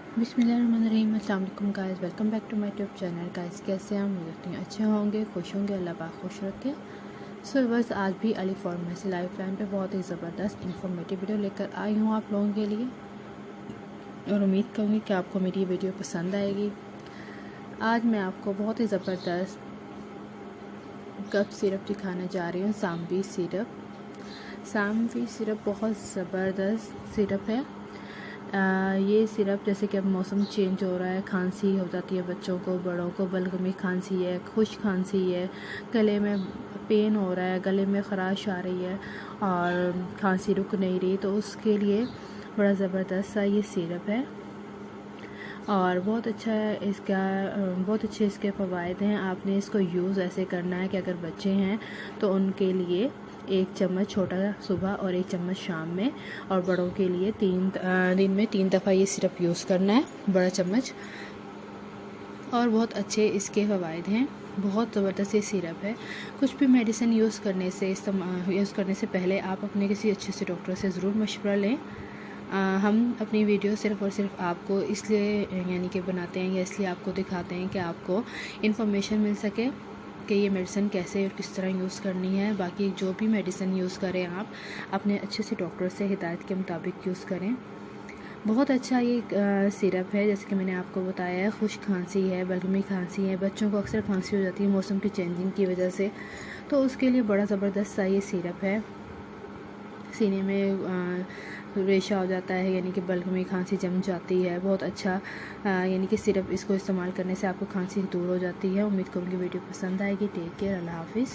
बिस्मिल्लाहिर्रहमानिर्रहीम। अस्सलाम वालेकुम guys, welcome back to my YouTube channel. Guys कैसे हैं? मुझे लगता है अच्छे होंगे, खुश होंगे, अल्लाह पाक खुश रखे। सो बस आज भी अली फार्मेसी लाइफ लाइन पे बहुत ही ज़बरदस्त इन्फॉर्मेटिव वीडियो लेकर आई हूँ आप लोगों के लिए, और उम्मीद करूँगी कि आपको मेरी ये वीडियो पसंद आएगी। आज मैं आपको बहुत ही ज़बरदस्त कफ सिरप दिखाने जा रही हूँ। सांवी सिरप बहुत ज़बरदस्त सिरप है। ये सिरप जैसे कि अब मौसम चेंज हो रहा है, खांसी हो जाती है बच्चों को, बड़ों को बलगमी खांसी है, खुश खांसी है, गले में पेन हो रहा है, गले में ख़राश आ रही है और खांसी रुक नहीं रही, तो उसके लिए बड़ा ज़बरदस्त सा ये सिरप है और बहुत अच्छा है। बहुत अच्छे इसके फ़वाइद हैं। आपने इसको यूज़ ऐसे करना है कि अगर बच्चे हैं तो उनके लिए 1 चम्मच छोटा सुबह और 1 चम्मच शाम में, और बड़ों के लिए दिन में 3 दफ़ा ये सिरप यूज़ करना है, बड़ा चम्मच। और बहुत अच्छे इसके फ़वाइद हैं, बहुत ज़बरदस्त ये सिरप है। कुछ भी मेडिसिन यूज़ करने से पहले आप अपने किसी अच्छे से डॉक्टर से ज़रूर मशवरा लें। हम अपनी वीडियो सिर्फ़ और सिर्फ आपको इसलिए यानी कि बनाते हैं या इसलिए आपको दिखाते हैं कि आपको इन्फॉर्मेशन मिल सके कि ये मेडिसिन कैसे और किस तरह यूज़ करनी है। बाकी जो भी मेडिसिन यूज़ करें आप अपने अच्छे से डॉक्टर से हिदायत के मुताबिक यूज़ करें। बहुत अच्छा ये सिरप है, जैसे कि मैंने आपको बताया है। खुश खांसी है, बलगमी खांसी है, बच्चों को अक्सर खांसी हो जाती है मौसम की चेंजिंग की वजह से, तो उसके लिए बड़ा ज़बरदस्त सा ये सिरप है। सीने में रेशा हो जाता है, यानी कि बलगमी खांसी जम जाती है, बहुत अच्छा यानी कि सिरप इसको इस्तेमाल करने से आपको खांसी दूर हो जाती है। उम्मीद करूँगी वीडियो पसंद आएगी। टेक केयर, अल्लाह हाफिज़।